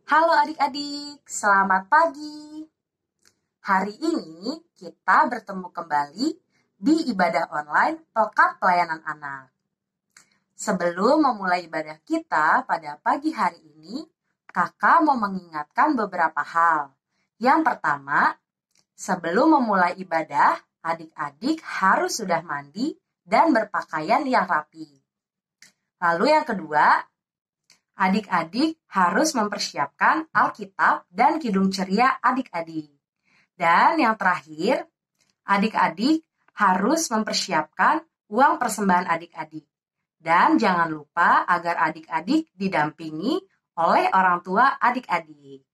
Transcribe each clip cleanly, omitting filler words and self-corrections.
Halo adik-adik, selamat pagi. Hari ini kita bertemu kembali di ibadah online Tokat Pelayanan Anak. Sebelum memulai ibadah kita pada pagi hari ini, kakak mau mengingatkan beberapa hal. Yang pertama, sebelum memulai ibadah, adik-adik harus sudah mandi dan berpakaian yang rapi. Lalu yang kedua, adik-adik harus mempersiapkan Alkitab dan Kidung Ceria adik-adik. Dan yang terakhir, adik-adik harus mempersiapkan uang persembahan adik-adik. Dan jangan lupa agar adik-adik didampingi oleh orang tua adik-adik.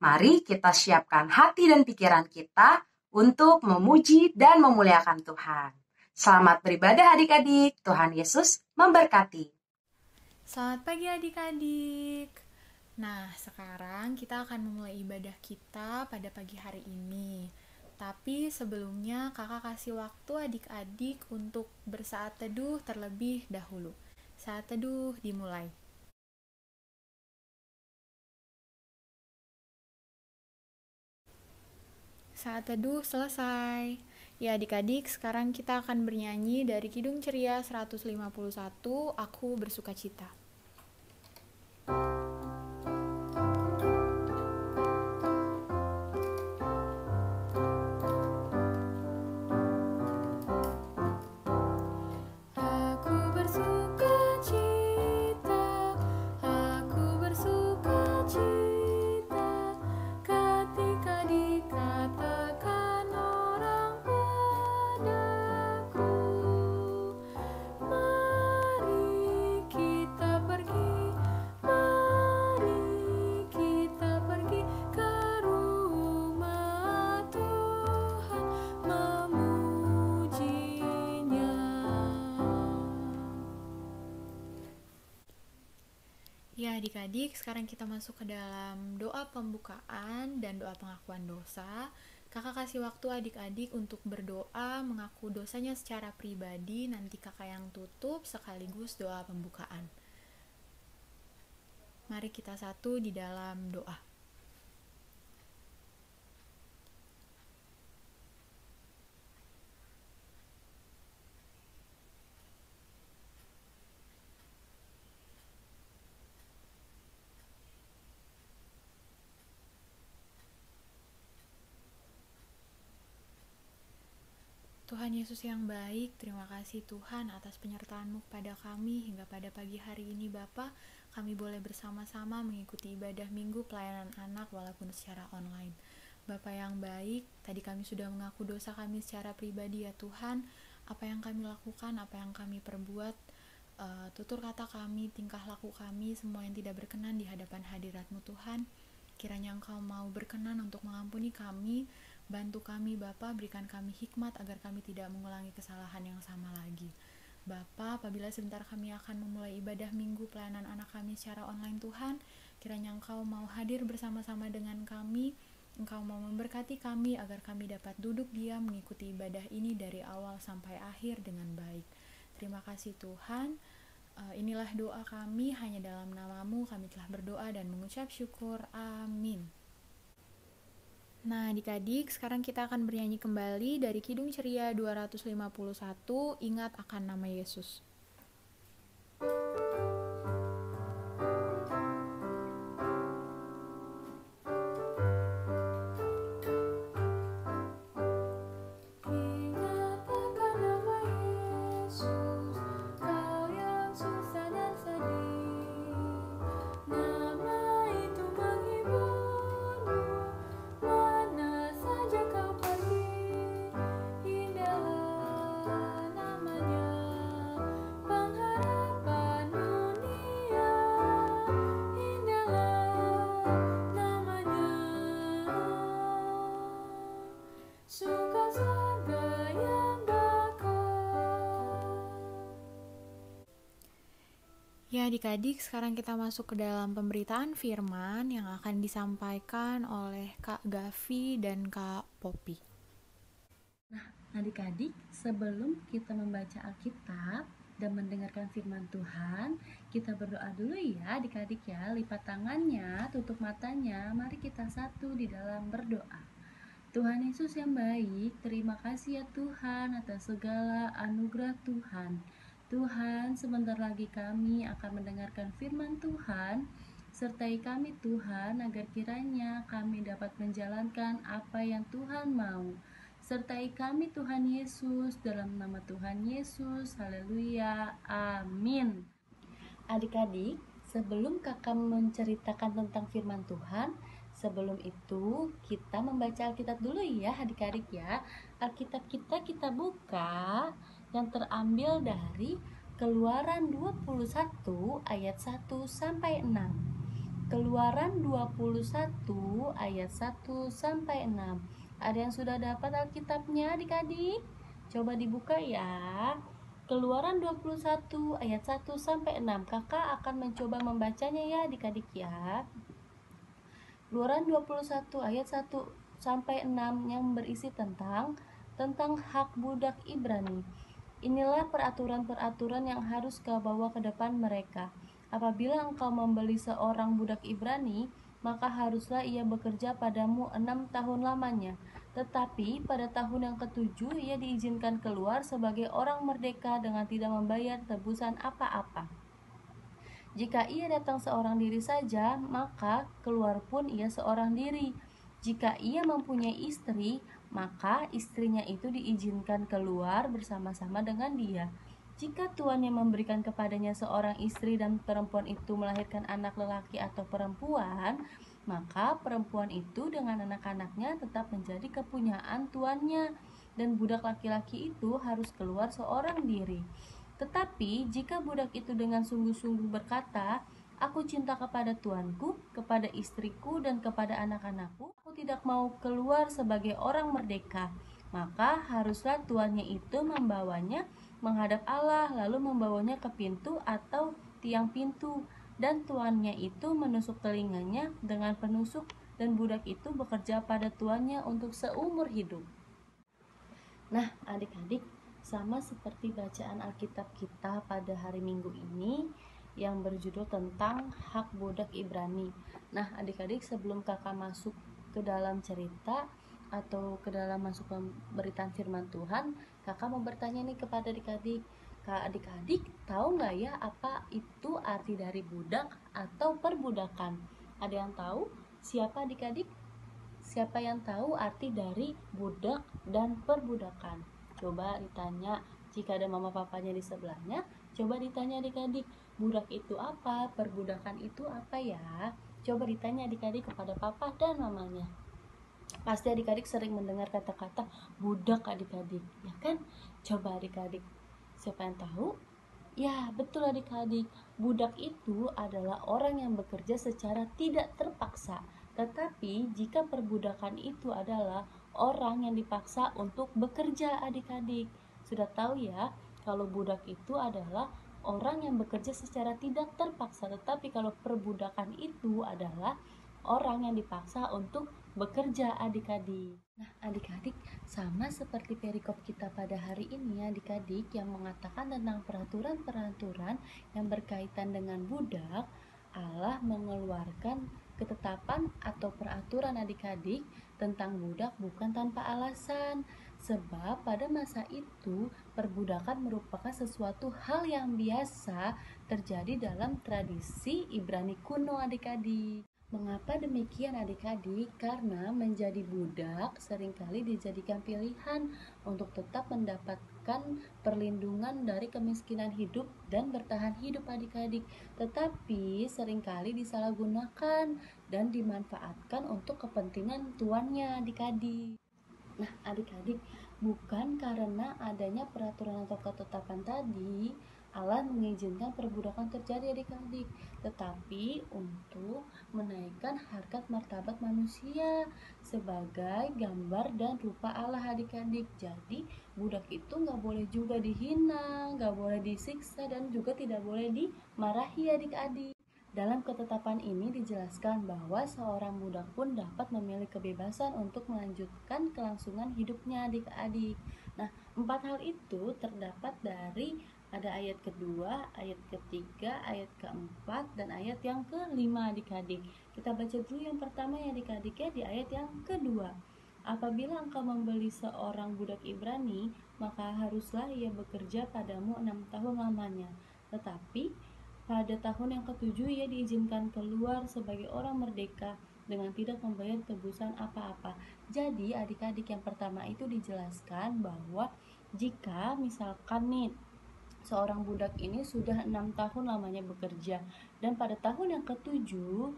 Mari kita siapkan hati dan pikiran kita untuk memuji dan memuliakan Tuhan. Selamat beribadah adik-adik, Tuhan Yesus memberkati. Selamat pagi adik-adik. Nah, sekarang kita akan memulai ibadah kita pada pagi hari ini. Tapi sebelumnya kakak kasih waktu adik-adik untuk bersaat teduh terlebih dahulu. Saat teduh dimulai. Saat teduh selesai. Ya adik-adik, sekarang kita akan bernyanyi dari Kidung Ceria 151, Aku Bersukacita. Ya adik-adik, sekarang kita masuk ke dalam doa pembukaan dan doa pengakuan dosa. Kakak kasih waktu adik-adik untuk berdoa, mengaku dosanya secara pribadi, nanti kakak yang tutup sekaligus doa pembukaan. Mari kita satu di dalam doa. Tuhan Yesus yang baik, terima kasih Tuhan atas penyertaan-Mu kepada kami hingga pada pagi hari ini Bapa. Kami boleh bersama-sama mengikuti ibadah minggu pelayanan anak walaupun secara online. Bapa yang baik, tadi kami sudah mengaku dosa kami secara pribadi ya Tuhan. Apa yang kami lakukan, apa yang kami perbuat, tutur kata kami, tingkah laku kami, semua yang tidak berkenan di hadapan hadirat-Mu Tuhan. Kiranya Engkau mau berkenan untuk mengampuni kami. Bantu kami Bapa, berikan kami hikmat agar kami tidak mengulangi kesalahan yang sama lagi. Bapa, apabila sebentar kami akan memulai ibadah minggu pelayanan anak kami secara online Tuhan, kiranya Engkau mau hadir bersama-sama dengan kami, Engkau mau memberkati kami agar kami dapat duduk diam mengikuti ibadah ini dari awal sampai akhir dengan baik. Terima kasih Tuhan. Inilah doa kami, hanya dalam nama-Mu kami telah berdoa dan mengucap syukur. Amin. Nah adik-adik, sekarang kita akan bernyanyi kembali dari Kidung Ceria 251, Ingat akan nama Yesus. Ya adik-adik, sekarang kita masuk ke dalam pemberitaan firman yang akan disampaikan oleh Kak Gavi dan Kak Poppy. Nah adik-adik, sebelum kita membaca Alkitab, dan mendengarkan firman Tuhan, kita berdoa dulu ya adik-adik ya. Lipat tangannya, tutup matanya, mari kita satu di dalam berdoa. Tuhan Yesus yang baik, terima kasih ya Tuhan atas segala anugerah Tuhan. Tuhan, sebentar lagi kami akan mendengarkan firman Tuhan. Sertai kami Tuhan, agar kiranya kami dapat menjalankan apa yang Tuhan mau. Sertai kami Tuhan Yesus, dalam nama Tuhan Yesus, haleluya, amin. Adik-adik, sebelum kakak menceritakan tentang firman Tuhan, sebelum itu kita membaca Alkitab dulu ya adik-adik ya. Alkitab kita buka yang terambil dari Keluaran 21 ayat 1 sampai 6. Keluaran 21 ayat 1 sampai 6. Ada yang sudah dapat Alkitabnya adik-adik? Coba dibuka ya. Keluaran 21 ayat 1 sampai 6. Kakak akan mencoba membacanya ya adik-adik ya. Keluaran 21 ayat 1 sampai 6 yang berisi tentang hak budak Ibrani. Inilah peraturan-peraturan yang harus kau bawa ke depan mereka. Apabila engkau membeli seorang budak Ibrani, maka haruslah ia bekerja padamu 6 tahun lamanya. Tetapi pada tahun yang ke-7 ia diizinkan keluar sebagai orang merdeka dengan tidak membayar tebusan apa-apa. Jika ia datang seorang diri saja, maka keluar pun ia seorang diri. Jika ia mempunyai istri, maka istrinya itu diizinkan keluar bersama-sama dengan dia. Jika tuannya memberikan kepadanya seorang istri dan perempuan itu melahirkan anak lelaki atau perempuan, maka perempuan itu dengan anak-anaknya tetap menjadi kepunyaan tuannya, dan budak laki-laki itu harus keluar seorang diri. Tetapi jika budak itu dengan sungguh-sungguh berkata, "Aku cinta kepada tuanku, kepada istriku, dan kepada anak-anakku, aku tidak mau keluar sebagai orang merdeka," maka haruslah tuannya itu membawanya menghadap Allah, lalu membawanya ke pintu atau tiang pintu, dan tuannya itu menusuk telinganya dengan penusuk, dan budak itu bekerja pada tuannya untuk seumur hidup. Nah, adik-adik, sama seperti bacaan Alkitab kita pada hari Minggu ini yang berjudul tentang hak budak Ibrani. Nah, adik-adik, sebelum kakak masuk ke dalam cerita atau ke dalam masuk pemberitaan firman Tuhan, kakak mau bertanya nih kepada adik-adik. Adik-adik tahu nggak ya apa itu arti dari budak atau perbudakan? Ada yang tahu? Siapa adik-adik? Siapa yang tahu arti dari budak dan perbudakan? Coba ditanya, jika ada mama papanya di sebelahnya, coba ditanya adik-adik, budak itu apa? Perbudakan itu apa ya? Coba ditanya adik-adik kepada papa dan mamanya. Pasti adik-adik sering mendengar kata-kata budak adik-adik, ya kan? Coba adik-adik, siapa yang tahu? Ya, betul adik-adik. Budak itu adalah orang yang bekerja secara tidak terpaksa. Tetapi jika perbudakan itu adalah orang yang dipaksa untuk bekerja adik-adik. Sudah tahu ya, kalau budak itu adalah orang yang bekerja secara tidak terpaksa. Tetapi kalau perbudakan itu adalah orang yang dipaksa untuk bekerja adik-adik. Nah, adik-adik, sama seperti perikop kita pada hari ini adik-adik yang mengatakan tentang peraturan-peraturan yang berkaitan dengan budak, Allah mengeluarkan ketetapan atau peraturan adik-adik tentang budak bukan tanpa alasan. Sebab pada masa itu perbudakan merupakan sesuatu hal yang biasa terjadi dalam tradisi Ibrani kuno adik-adik. Mengapa demikian adik-adik? Karena menjadi budak seringkali dijadikan pilihan untuk tetap mendapatkan perlindungan dari kemiskinan hidup dan bertahan hidup adik-adik. Tetapi seringkali disalahgunakan dan dimanfaatkan untuk kepentingan tuannya adik-adik. Nah adik-adik, bukan karena adanya peraturan atau ketetapan tadi Allah mengizinkan perbudakan terjadi adik-adik, tetapi untuk menaikkan harkat martabat manusia sebagai gambar dan rupa Allah adik-adik. Jadi budak itu nggak boleh juga dihina, nggak boleh disiksa, dan juga tidak boleh dimarahi adik-adik. Dalam ketetapan ini dijelaskan bahwa seorang budak pun dapat memilih kebebasan untuk melanjutkan kelangsungan hidupnya adik-adik. Nah, 4 hal itu terdapat dari Ada ayat kedua, ayat ketiga, ayat keempat, dan ayat yang kelima adik-adik. Kita baca dulu yang pertama ya adik-adik ya, di ayat yang kedua. Apabila engkau membeli seorang budak Ibrani, maka haruslah ia bekerja padamu 6 tahun lamanya. Tetapi pada tahun yang ketujuh ia diizinkan keluar sebagai orang merdeka dengan tidak membayar tebusan apa-apa. Jadi adik-adik yang pertama itu dijelaskan bahwa jika misalkan nih seorang budak ini sudah 6 tahun lamanya bekerja dan pada tahun yang ketujuh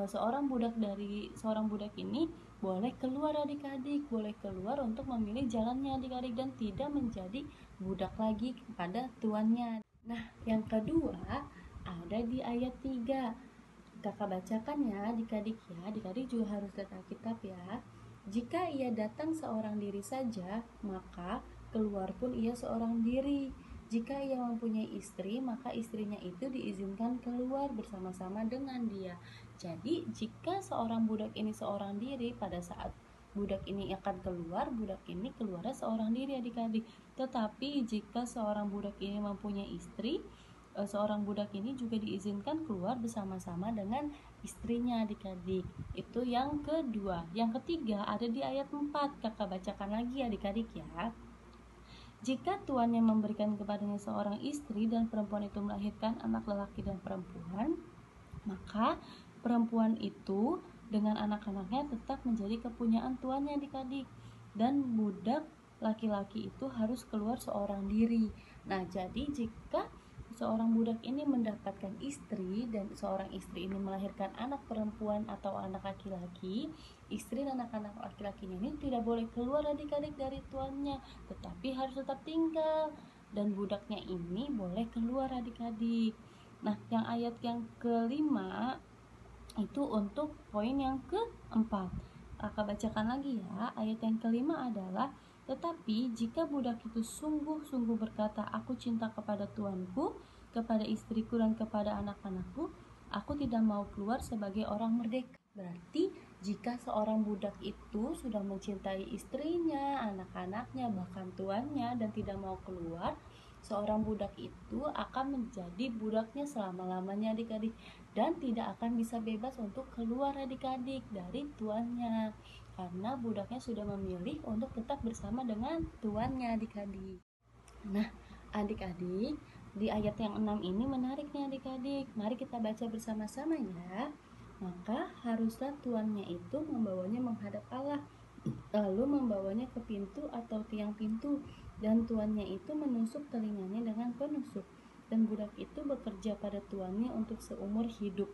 seorang budak ini boleh keluar adik-adik, boleh keluar untuk memilih jalannya adik-adik dan tidak menjadi budak lagi kepada tuannya. Nah, yang kedua ada di ayat 3. Kakak bacakan ya adik-adik ya, adik-adik juga harus lihat Alkitab ya. Jika ia datang seorang diri saja, maka keluar pun ia seorang diri. Jika ia mempunyai istri, maka istrinya itu diizinkan keluar bersama-sama dengan dia. Jadi, jika seorang budak ini seorang diri, pada saat budak ini akan keluar, budak ini keluarnya seorang diri adik-adik. Tetapi jika seorang budak ini mempunyai istri, seorang budak ini juga diizinkan keluar bersama-sama dengan istrinya adik-adik. Itu yang kedua. Yang ketiga ada di ayat 4. Kakak bacakan lagi adik-adik ya. Jika tuannya memberikan kepadanya seorang istri dan perempuan itu melahirkan anak lelaki dan perempuan, maka perempuan itu dengan anak-anaknya tetap menjadi kepunyaan tuannya adik-adik. Dan budak laki-laki itu harus keluar seorang diri. Nah, jadi jika seorang budak ini mendapatkan istri dan seorang istri ini melahirkan anak perempuan atau anak laki-laki, istri dan anak-anak laki-lakinya ini tidak boleh keluar adik-adik dari tuannya, tetapi harus tetap tinggal dan budaknya ini boleh keluar adik-adik. Nah, yang ayat yang kelima itu untuk poin yang keempat. Kakak bacakan lagi ya. Ayat yang kelima adalah, tetapi jika budak itu sungguh-sungguh berkata, aku cinta kepada tuanku, kepada istriku dan kepada anak-anakku, aku tidak mau keluar sebagai orang merdeka. Berarti jika seorang budak itu sudah mencintai istrinya, anak-anaknya, bahkan tuannya dan tidak mau keluar, seorang budak itu akan menjadi budaknya selama-lamanya adik-adik dan tidak akan bisa bebas untuk keluar adik-adik dari tuannya karena budaknya sudah memilih untuk tetap bersama dengan tuannya adik-adik. Nah, adik-adik, di ayat yang 6 ini menarik nih adik-adik. Mari kita baca bersama-sama ya. Maka haruslah tuannya itu membawanya menghadap Allah, lalu membawanya ke pintu atau tiang pintu, dan tuannya itu menusuk telinganya dengan penusuk, dan budak itu bekerja pada tuannya untuk seumur hidup.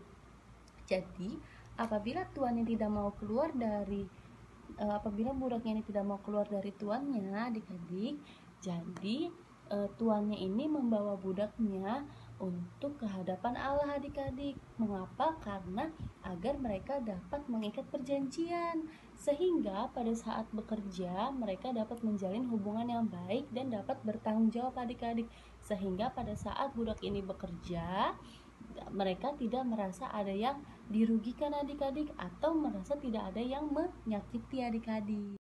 Jadi apabila tuannya tidak mau keluar dari apabila budaknya ini tidak mau keluar dari tuannya adik-adik, jadi tuannya ini membawa budaknya untuk kehadapan Allah adik-adik. Mengapa? Karena agar mereka dapat mengikat perjanjian sehingga pada saat bekerja mereka dapat menjalin hubungan yang baik dan dapat bertanggung jawab adik-adik, sehingga pada saat budak ini bekerja mereka tidak merasa ada yang dirugikan adik-adik atau merasa tidak ada yang menyakiti adik-adik.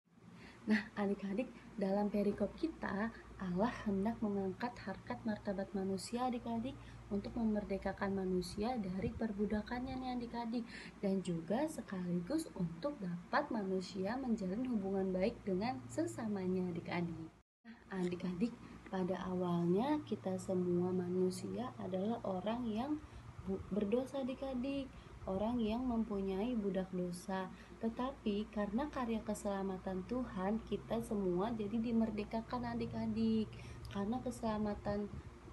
Nah adik-adik, dalam perikop kita Allah hendak mengangkat harkat martabat manusia adik-adik untuk memerdekakan manusia dari perbudakannya nih adik-adik, dan juga sekaligus untuk dapat manusia menjalin hubungan baik dengan sesamanya adik-adik. Nah adik-adik, pada awalnya kita semua manusia adalah orang yang berdosa adik-adik, orang yang mempunyai budak dosa. Tetapi karena karya keselamatan Tuhan, kita semua jadi dimerdekakan adik-adik. Karena keselamatan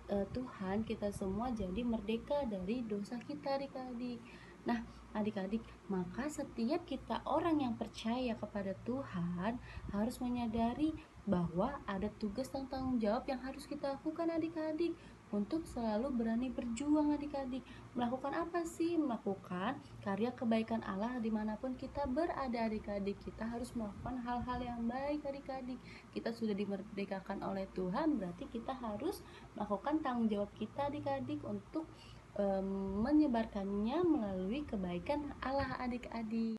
Tuhan, kita semua jadi merdeka dari dosa kita adik-adik. Nah adik-adik, maka setiap kita orang yang percaya kepada Tuhan harus menyadari bahwa ada tugas dan tanggung jawab yang harus kita lakukan adik-adik untuk selalu berani berjuang adik-adik. Melakukan apa sih? Melakukan karya kebaikan Allah dimanapun kita berada adik-adik. Kita harus melakukan hal-hal yang baik adik-adik. Kita sudah dimerdekakan oleh Tuhan, berarti kita harus melakukan tanggung jawab kita adik-adik untuk menyebarkannya melalui kebaikan Allah adik-adik.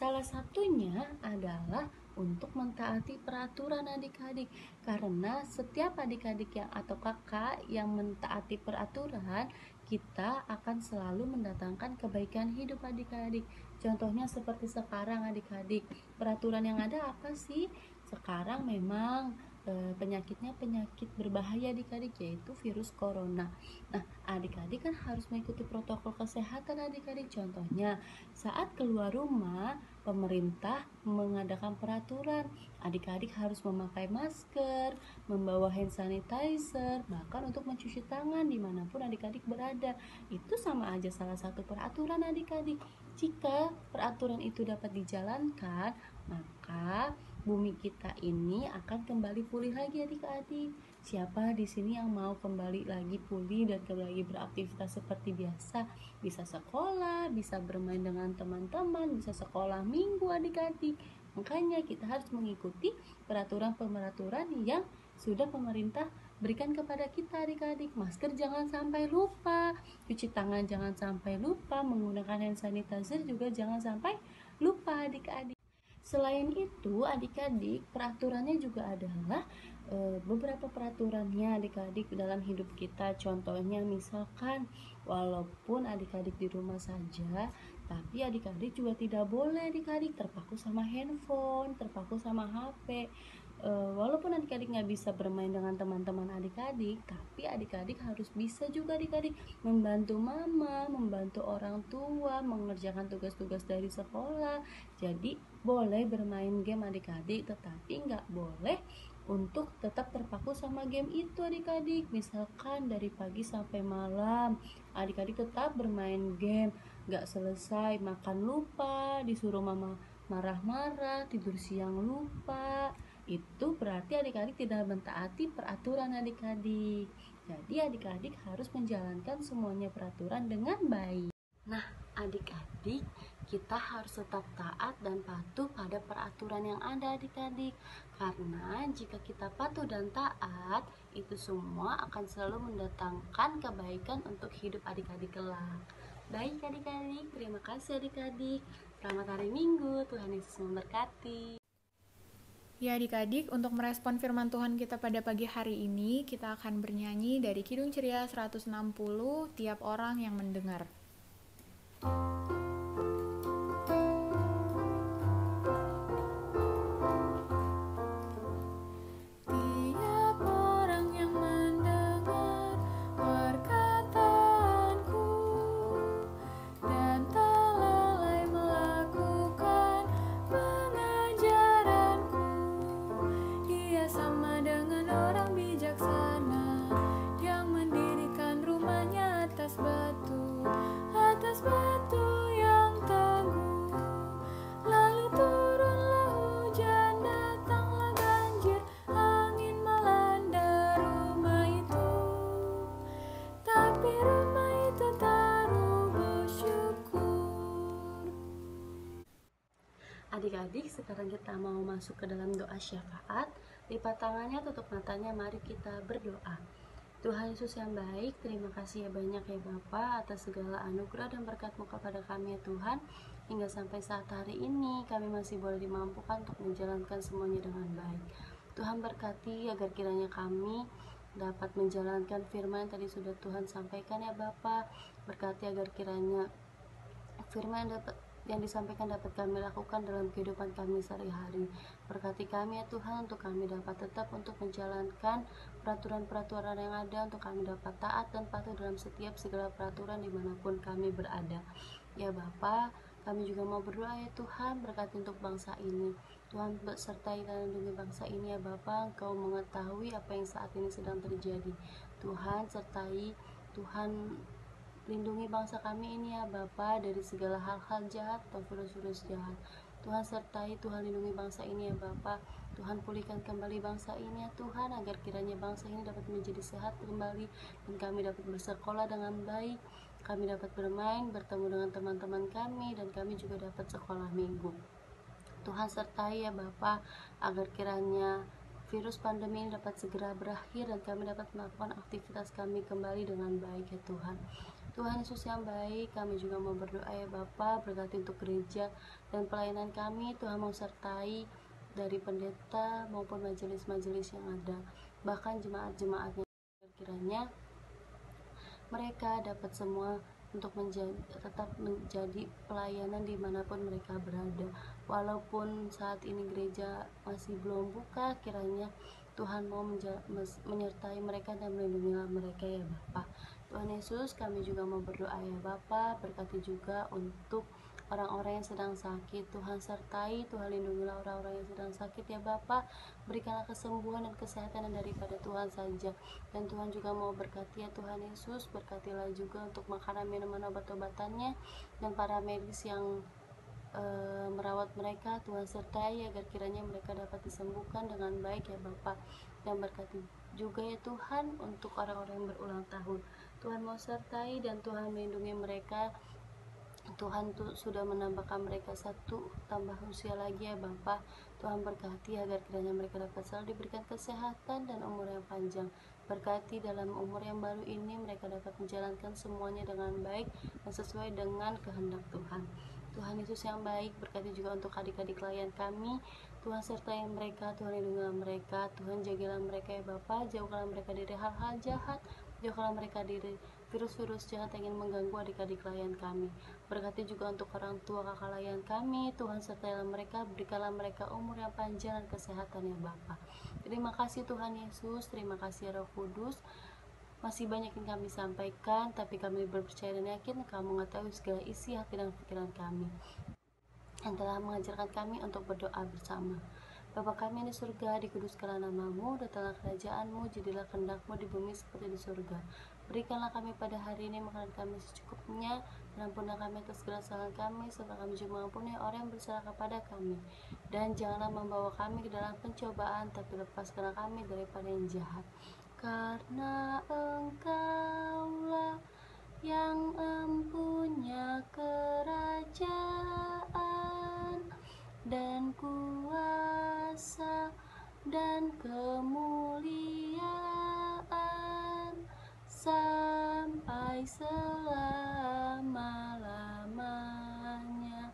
Salah satunya adalah untuk mentaati peraturan adik-adik, karena setiap adik-adik atau kakak yang mentaati peraturan, kita akan selalu mendatangkan kebaikan hidup adik-adik. Contohnya seperti sekarang adik-adik, peraturan yang ada apa sih? Sekarang memang penyakitnya penyakit berbahaya adik-adik, yaitu virus corona. Nah, adik-adik kan harus mengikuti protokol kesehatan adik-adik. Contohnya, saat keluar rumah, pemerintah mengadakan peraturan, adik-adik harus memakai masker, membawa hand sanitizer, bahkan untuk mencuci tangan dimanapun adik-adik berada. Itu sama aja salah satu peraturan adik-adik. Jika peraturan itu dapat dijalankan, maka bumi kita ini akan kembali pulih lagi adik-adik. Siapa di sini yang mau kembali lagi pulih dan kembali lagi beraktivitas seperti biasa? Bisa sekolah, bisa bermain dengan teman-teman, bisa sekolah minggu adik-adik. Makanya kita harus mengikuti peraturan-peraturan yang sudah pemerintah berikan kepada kita adik-adik. Masker jangan sampai lupa, cuci tangan jangan sampai lupa, menggunakan hand sanitizer juga jangan sampai lupa adik-adik. Selain itu adik-adik, peraturannya juga adalah beberapa peraturannya adik-adik dalam hidup kita. Contohnya misalkan walaupun adik-adik di rumah saja, tapi adik-adik juga tidak boleh adik-adik terpaku sama handphone, terpaku sama HP. Walaupun adik-adik nggak bisa bermain dengan teman-teman adik-adik, tapi adik-adik harus bisa juga adik-adik membantu mama, membantu orang tua, mengerjakan tugas-tugas dari sekolah. Jadi boleh bermain game adik-adik, tetapi nggak boleh untuk tetap terpaku sama game itu adik-adik. Misalkan dari pagi sampai malam adik-adik tetap bermain game, nggak selesai, makan lupa, disuruh mama marah-marah, tidur siang lupa, itu berarti adik-adik tidak mentaati peraturan adik-adik. Jadi adik-adik harus menjalankan semuanya peraturan dengan baik. Nah, adik-adik, kita harus tetap taat dan patuh pada peraturan yang ada adik-adik. Karena jika kita patuh dan taat, itu semua akan selalu mendatangkan kebaikan untuk hidup adik-adik kelak. Baik adik-adik, terima kasih adik-adik. Selamat hari Minggu, Tuhan Yesus memberkati. Ya adik-adik, untuk merespon firman Tuhan kita pada pagi hari ini, kita akan bernyanyi dari Kidung Ceria 160, Tiap Orang Yang Mendengar. Adik-adik, sekarang kita mau masuk ke dalam doa syafaat. Lipat tangannya, tutup matanya, mari kita berdoa. Tuhan Yesus yang baik, terima kasih ya banyak ya Bapa atas segala anugerah dan berkat-Mu kepada kami ya Tuhan. Hingga sampai saat hari ini kami masih boleh dimampukan untuk menjalankan semuanya dengan baik. Tuhan berkati agar kiranya kami dapat menjalankan firman yang tadi sudah Tuhan sampaikan ya Bapa. Berkati agar kiranya firman yang disampaikan dapat kami lakukan dalam kehidupan kami sehari-hari. Berkati kami ya Tuhan, untuk kami dapat tetap untuk menjalankan peraturan-peraturan yang ada, untuk kami dapat taat dan patuh dalam setiap segala peraturan dimanapun kami berada. Ya Bapa, kami juga mau berdoa ya Tuhan, berkati untuk bangsa ini. Tuhan sertai dan lindungi bangsa ini ya Bapa. Engkau mengetahui apa yang saat ini sedang terjadi. Tuhan sertai, Tuhan lindungi bangsa kami ini ya Bapa dari segala hal-hal jahat atau virus-virus jahat. Tuhan sertai, Tuhan lindungi bangsa ini ya Bapa. Tuhan pulihkan kembali bangsa ini ya Tuhan, agar kiranya bangsa ini dapat menjadi sehat kembali dan kami dapat bersekolah dengan baik, kami dapat bermain, bertemu dengan teman-teman kami, dan kami juga dapat sekolah minggu. Tuhan sertai ya Bapa, agar kiranya virus pandemi ini dapat segera berakhir dan kami dapat melakukan aktivitas kami kembali dengan baik ya Tuhan. Tuhan Yesus yang baik, kami juga mau berdoa ya Bapa, berkati untuk gereja dan pelayanan kami. Tuhan mau sertai dari pendeta maupun majelis-majelis yang ada, bahkan jemaat-jemaatnya, kiranya mereka dapat semua untuk tetap menjadi pelayanan dimanapun mereka berada. Walaupun saat ini gereja masih belum buka, kiranya Tuhan mau menyertai mereka dan melindungi mereka ya Bapa. Tuhan Yesus, kami juga mau berdoa ya Bapa, berkati juga untuk orang-orang yang sedang sakit. Tuhan sertai, Tuhan lindungilah orang-orang yang sedang sakit ya Bapa. Berikanlah kesembuhan dan kesehatan yang daripada Tuhan saja. Dan Tuhan juga mau berkati ya Tuhan Yesus, berkatilah juga untuk makanan, minuman, obat-obatannya, dan para medis yang merawat mereka. Tuhan sertai agar kiranya mereka dapat disembuhkan dengan baik ya Bapa. Dan berkati juga ya Tuhan untuk orang-orang yang berulang tahun. Tuhan mau sertai dan Tuhan melindungi mereka. Tuhan sudah menambahkan mereka satu tambah usia lagi ya Bapa. Tuhan berkati agar kiranya mereka dapat selalu diberikan kesehatan dan umur yang panjang. Berkati dalam umur yang baru ini mereka dapat menjalankan semuanya dengan baik dan sesuai dengan kehendak Tuhan. Tuhan Yesus yang baik, berkati juga untuk adik-adik klien kami. Tuhan sertai mereka, Tuhan lindungilah mereka, Tuhan jagalah mereka ya Bapa. Jauhkanlah mereka dari hal-hal jahat, jauhkanlah mereka dari virus-virus jahat yang ingin mengganggu adik-adik klien kami. Berkati juga untuk orang tua kakak layan kami. Tuhan sertailah mereka, berikanlah mereka umur yang panjang dan kesehatan ya Bapa. Terima kasih Tuhan Yesus, terima kasih Roh Kudus. Masih banyak yang kami sampaikan, tapi kami berpercaya dan yakin Kamu mengetahui segala isi hati dan pikiran kami, yang telah mengajarkan kami untuk berdoa bersama. Bapa kami di surga, dikuduskanlah nama-Mu, datanglah kerajaan-Mu, jadilah kehendak-Mu di bumi seperti di surga. Berikanlah kami pada hari ini makanan kami secukupnya, dan ampunilah kami atas segala kesalahan kami, serta kami juga mengampuni orang yang bersalah kepada kami. Dan janganlah membawa kami ke dalam pencobaan, tapi lepaskanlah kami daripada yang jahat. Karena Engkaulah yang empunya kerajaan dan kuasa dan kemuliaan sampai selama-lamanya.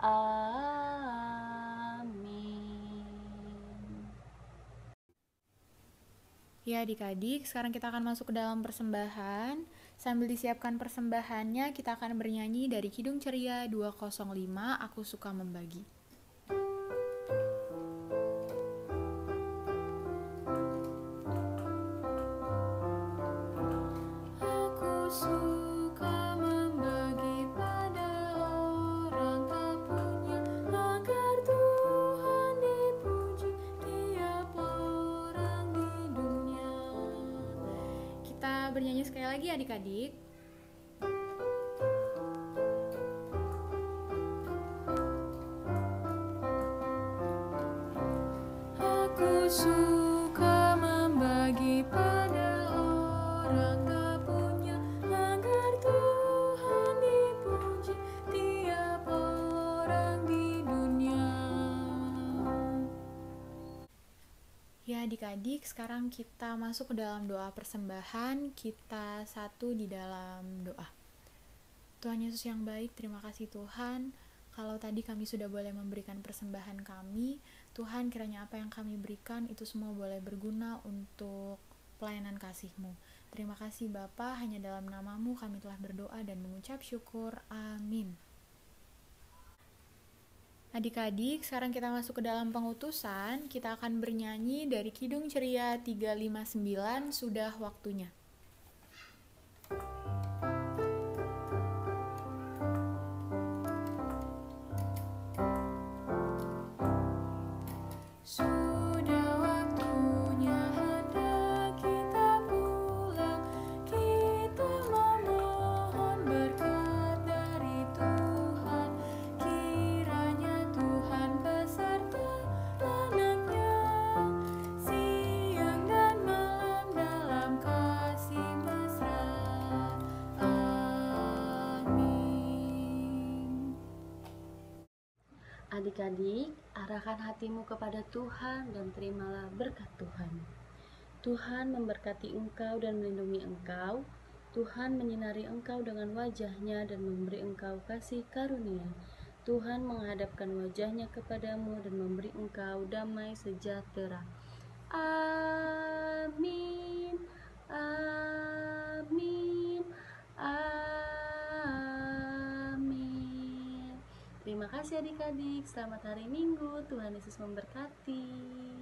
Amin. Ya adik-adik, sekarang kita akan masuk ke dalam persembahan. Sambil disiapkan persembahannya, kita akan bernyanyi dari Kidung Ceria 205, Aku Suka Membagi. Aku suka membagi pada orang tak punya, agar Tuhan dipuji tiap orang di dunia. Kita bernyanyi sekali lagi adik-adik. Aku suka membagi pada orang tak punya, agar Tuhan dipuji tiap orang di dunia. Ya adik-adik, sekarang kita masuk ke dalam doa persembahan. Kita satu di dalam doa. Tuhan Yesus yang baik, terima kasih Tuhan. Kalau tadi kami sudah boleh memberikan persembahan kami, Tuhan kiranya apa yang kami berikan itu semua boleh berguna untuk pelayanan kasih-Mu. Terima kasih Bapa, hanya dalam nama-Mu kami telah berdoa dan mengucap syukur. Amin. Adik-adik, sekarang kita masuk ke dalam pengutusan. Kita akan bernyanyi dari Kidung Ceria 359, Sudah Waktunya. Sudah waktunya hendak kita pulang, kita memohon berkat dari Tuhan. Kiranya Tuhan beserta anak-Nya, siang dan malam dalam kasih mesra. Amin. Adik-adik, arahkan hatimu kepada Tuhan dan terimalah berkat Tuhan. Tuhan memberkati engkau dan melindungi engkau. Tuhan menyinari engkau dengan wajah-Nya dan memberi engkau kasih karunia. Tuhan menghadapkan wajah-Nya kepadamu dan memberi engkau damai sejahtera. Amin. Amin. Amin. Terima kasih adik-adik. Selamat hari Minggu. Tuhan Yesus memberkati.